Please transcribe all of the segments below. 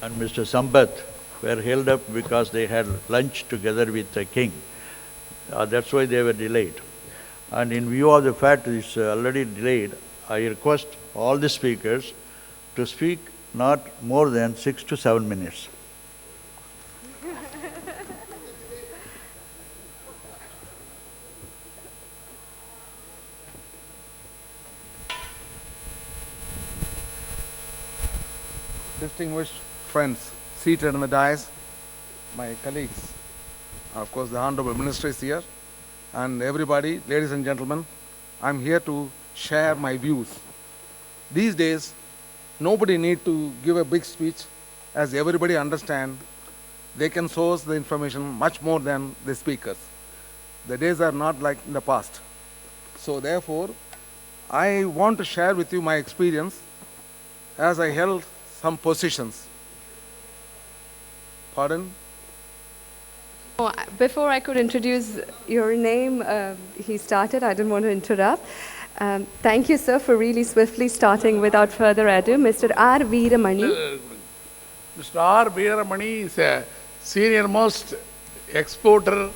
and Mr. Sampath were held up because they had lunch together with the king. That's why they were delayed. And in view of the fact it's already delayed, I request all the speakers to speak not more than 6 to 7 minutes. Distinguished friends seated on the dais, my colleagues, of course the Honorable Minister is here, and everybody, ladies and gentlemen, I'm here to share my views. These days, nobody need to give a big speech, as everybody understand they can source the information much more than the speakers. The days are not like in the past. So therefore, I want to share with you my experience as I held some positions. Pardon? Oh, before I could introduce your name, he started. I didn't want to interrupt. Thank you, sir, for really swiftly starting without further ado. Mr. R. Veeramani. Mr. R. Veeramani is a senior most exporter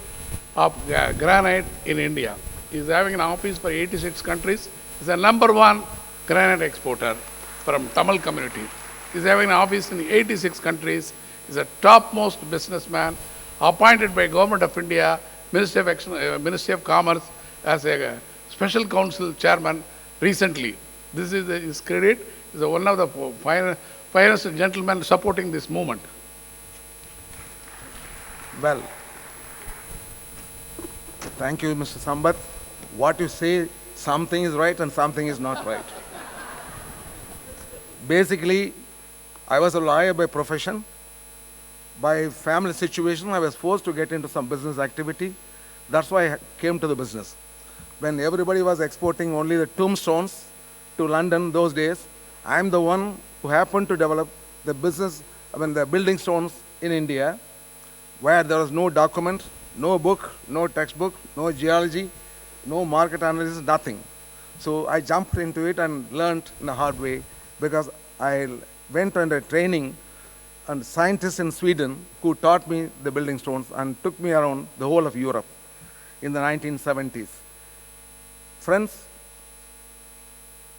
of granite in India. He is having an office for 86 countries. He is the #1 granite exporter from Tamil community. He is having an office in 86 countries. He is a topmost businessman, appointed by Government of India, Ministry of Commerce as a Special Council Chairman recently. This is his credit. He is one of the finest gentlemen supporting this movement. Well, thank you, Mr. Sampath. What you say, something is right and something is not right. Basically, I was a lawyer by profession. By family situation, I was forced to get into some business activity. That's why I came to the business. When everybody was exporting only the tombstones to London those days, I'm the one who happened to develop the business, the building stones in India, where there was no document, no book, no textbook, no geology, no market analysis, nothing. So I jumped into it and learned in a hard way, because I went under training and scientists in Sweden who taught me the building stones and took me around the whole of Europe in the 1970s. Friends,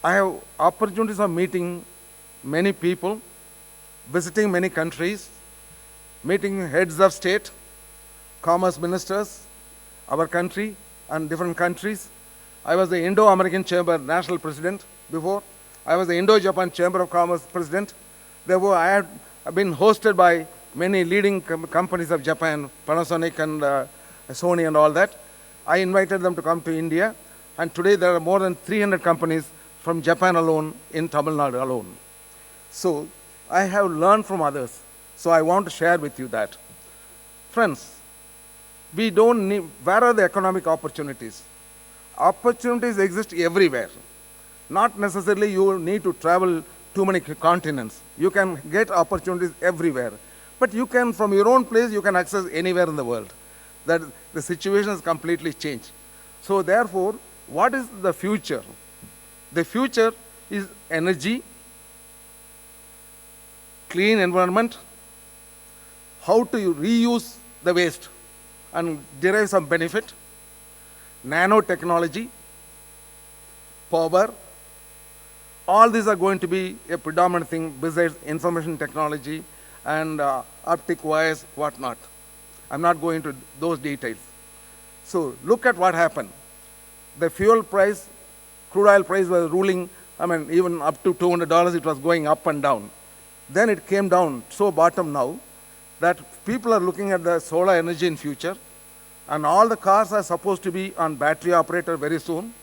I have opportunities of meeting many people, visiting many countries, meeting heads of state, commerce ministers, our country and different countries. I was the Indo-American Chamber National President before. I was the Indo-Japan Chamber of Commerce President. Therefore, I have been hosted by many leading companies of Japan, Panasonic and Sony and all that. I invited them to come to India, and today there are more than 300 companies from Japan alone in Tamil Nadu alone. So I have learned from others, so I want to share with you that. Friends, we don't need, where are the economic opportunities? Opportunities exist everywhere. Not necessarily you need to travel too many continents. You can get opportunities everywhere. But you can, from your own place, you can access anywhere in the world. That the situation has completely changed. So therefore, what is the future? The future is energy, clean environment, how to reuse the waste and derive some benefit, nanotechnology, power. All these are going to be a predominant thing besides information technology and optic wires, whatnot. I'm not going into those details. So look at what happened. The fuel price, crude oil price was ruling, even up to $200, it was going up and down. Then it came down so bottom now that people are looking at the solar energy in future, and all the cars are supposed to be on battery operator very soon.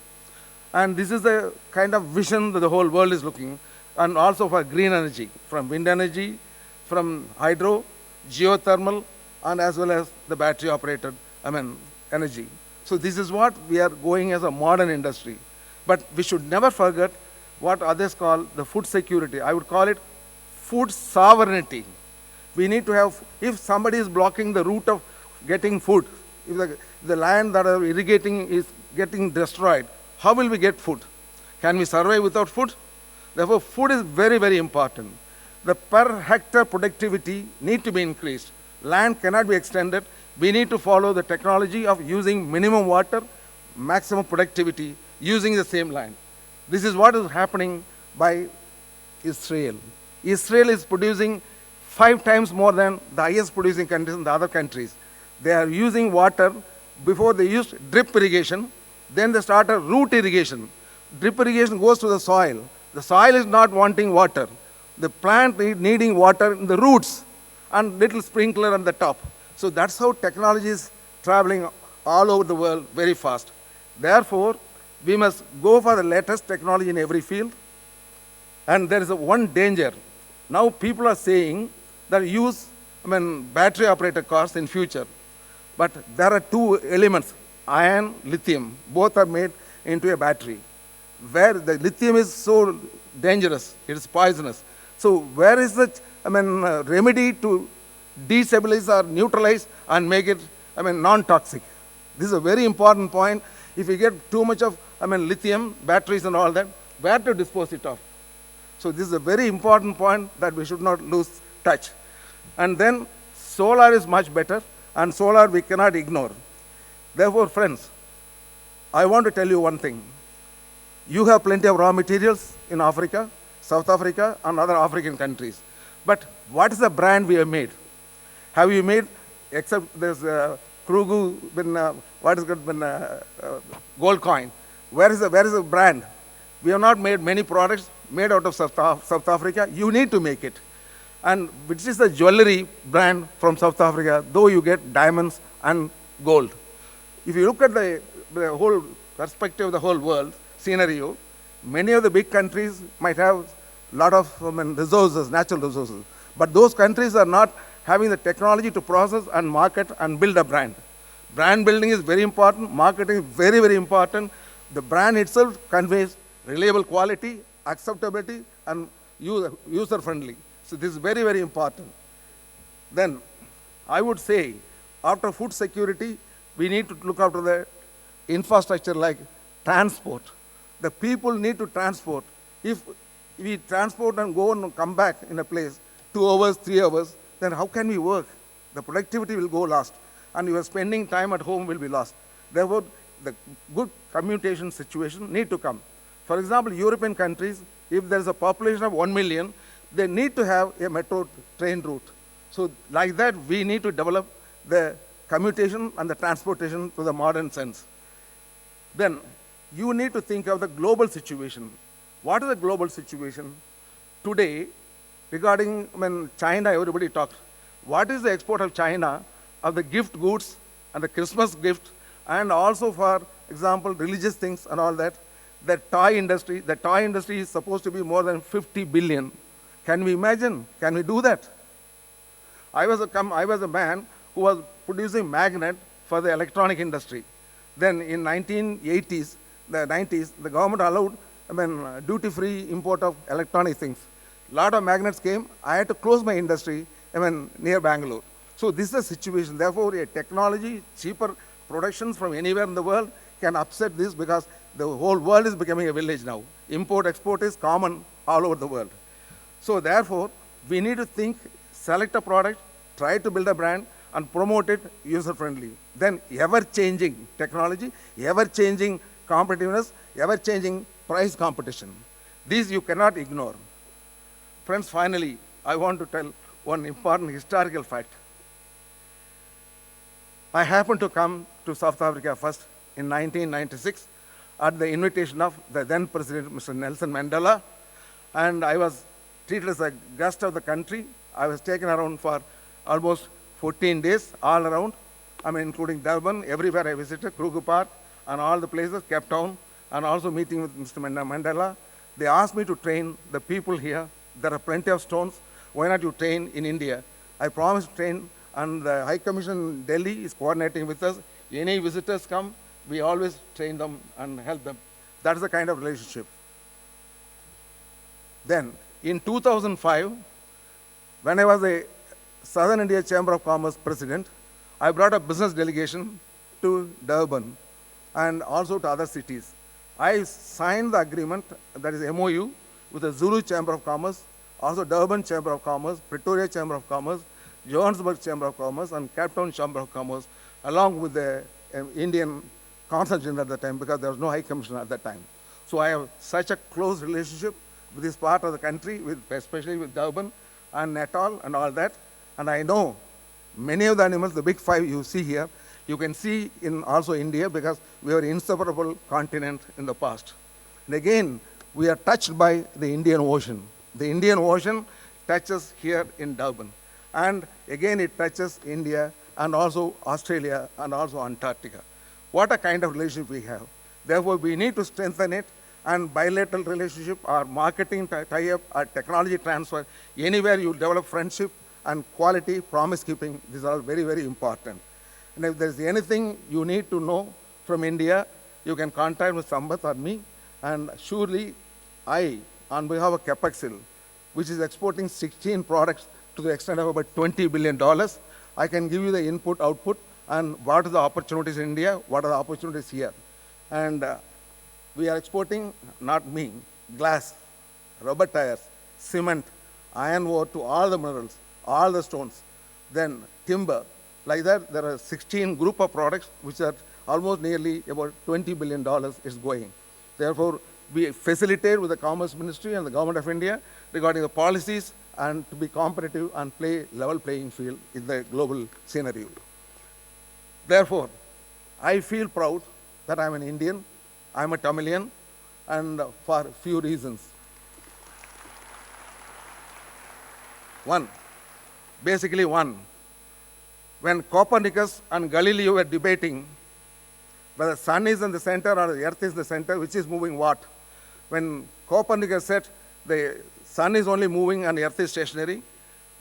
And this is the kind of vision that the whole world is looking, and also for green energy, from wind energy, from hydro, geothermal, and as well as the battery operated energy. So this is what we are going as a modern industry. But we should never forget what others call the food security. I would call it food sovereignty. We need to have, if somebody is blocking the route of getting food, if the land that are irrigating is getting destroyed, how will we get food? Can we survive without food? Therefore, food is very, very important. the per hectare productivity need to be increased. Land cannot be extended. We need to follow the technology of using minimum water, maximum productivity, using the same land. This is what is happening by Israel. Israel is producing 5 times more than the highest producing countries in the other countries. They are using water. Before they used drip irrigation, then they started root irrigation. Drip irrigation goes to the soil. The soil is not wanting water. The plant needing water in the roots and little sprinkler on the top. So that's how technology is traveling all over the world very fast. Therefore, we must go for the latest technology in every field. And there is one danger. Now people are saying that use battery operated cars in future. But there are 2 elements, iron, lithium, both are made into a battery. Where the lithium is so dangerous, it is poisonous. So where is the remedy to destabilize or neutralize and make it non-toxic? This is a very important point. If we get too much of lithium, batteries and all that, where to dispose it of? So this is a very important point that we should not lose touch. And then solar is much better, and solar we cannot ignore. Therefore, friends, I want to tell you one thing. You have plenty of raw materials in Africa, South Africa, and other African countries. But what is the brand we have made? Have you made, except there's Krugu, gold coin? Where is the brand? We have not made many products made out of South Africa. You need to make it. And which is the jewelry brand from South Africa, though you get diamonds and gold. If you look at the whole perspective of the whole world scenario, many of the big countries might have a lot of resources, natural resources. But those countries are not having the technology to process and market and build a brand. Brand building is very important. Marketing is very, very important. The brand itself conveys reliable quality, acceptability, and user-friendly. So this is very, very important. Then I would say, after food security, we need to look after the infrastructure like transport. The people need to transport. If we transport and go and come back in a place 2 hours, 3 hours, then how can we work? The productivity will go lost, and your spending time at home will be lost. Therefore, the good commutation situation need to come. For example, European countries, if there is a population of 1 million, they need to have a metro train route. So like that, we need to develop the commutation and the transportation to the modern sense. Then you need to think of the global situation. What is the global situation? Today, regarding China, everybody talks. What is the export of China of the gift goods and the Christmas gift, and also, for example, religious things and all that? The toy industry is supposed to be more than 50 billion. Can we imagine? Can we do that? I was a man who was producing magnet for the electronic industry. Then in 1980s, the 90s, the government allowed duty-free import of electronic things. A lot of magnets came. I had to close my industry near Bangalore. So this is the situation. Therefore, a technology, cheaper productions from anywhere in the world can upset this, because the whole world is becoming a village now. Import, export is common all over the world. So therefore, we need to think, select a product, try to build a brand, and promote it user-friendly. Then ever-changing technology, ever-changing competitiveness, ever-changing price competition. These you cannot ignore. Friends, finally, I want to tell one important historical fact. I happened to come to South Africa first in 1996 at the invitation of the then President, Mr. Nelson Mandela, and I was treated as a guest of the country. I was taken around for almost 14 days, all around, including Durban, everywhere I visited, Kruger Park, and all the places, Cape Town, and also meeting with Mr. Mandela. They asked me to train the people here. There are plenty of stones. Why not you train in India? I promised to train, and the High Commission in Delhi is coordinating with us. Any visitors come, we always train them and help them. That is the kind of relationship. Then, in 2005, when I was a Southern India Chamber of Commerce president, I brought a business delegation to Durban and also to other cities. I signed the agreement, that is MOU, with the Zulu Chamber of Commerce also Durban Chamber of Commerce, Pretoria Chamber of Commerce, Johannesburg Chamber of Commerce, and Cape Town Chamber of Commerce, along with the Indian consul general at the time, because there was no high commissioner at that time. So I have such a close relationship with this part of the country, especially with Durban and Natal and all that. And I know many of the animals, the big five you see here, you can see in also India, because we were inseparable continent in the past. And again, we are touched by the Indian Ocean. The Indian Ocean touches here in Durban. And again, it touches India and also Australia and also Antarctica. What a kind of relationship we have. Therefore, we need to strengthen it, and bilateral relationship, or marketing tie-up, or technology transfer, anywhere you develop friendship and quality, promise keeping, these are all very, very important. And if there's anything you need to know from India, you can contact with Sambat or me, and surely I, on behalf of Capexil, which is exporting 16 products to the extent of about $20 billion, I can give you the input, output, and what are the opportunities in India, what are the opportunities here. And we are exporting, not me, glass, rubber tires, cement, iron ore to all the minerals, all the stones, then timber. Like that, there are 16 group of products which are almost nearly about $20 billion is going. Therefore, we facilitate with the Commerce Ministry and the Government of India regarding the policies and to be competitive and play level playing field in the global scenario. Therefore, I feel proud that I'm an Indian, I'm a Tamilian, and for a few reasons. One, when Copernicus and Galileo were debating whether the sun is in the center or the earth is the center, which is moving what? When Copernicus said the sun is only moving and the earth is stationary,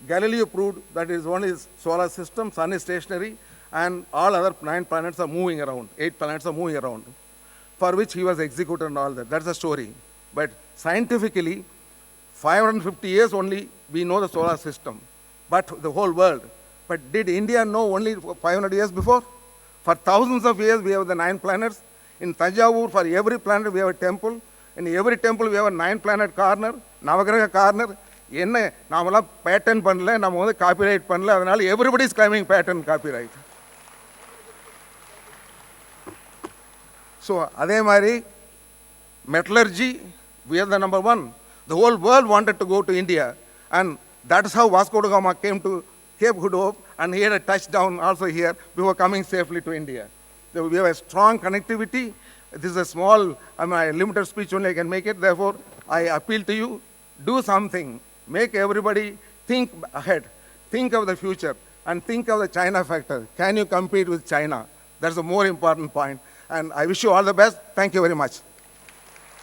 Galileo proved that it is only the solar system, sun is stationary, and all other 9 planets are moving around, 8 planets are moving around, for which he was executed and all that. That's the story. But scientifically, 550 years only we know the solar system, but the whole world. But did India know only 500 years before? For thousands of years we have the 9 planets. In Tanjavur, for every planet we have a temple. In every temple we have a 9-planet corner, Navagraha corner. என்ன நாமெல்லாம் pattern பண்ணல, நம்ம வந்து copyright பண்ணல, அதனால everybody is claiming patent copyright. So அதே மாதிரி metallurgy, we are the number 1. The whole world wanted to go to India, and that is how Vasco da Gama came to Cape Good Hope, and he had a touchdown also here before coming safely to India. So we have a strong connectivity. This is a small, limited speech only I can make it. Therefore, I appeal to you, do something. Make everybody think ahead, think of the future, and think of the China factor. Can you compete with China? That's the more important point. And I wish you all the best. Thank you very much.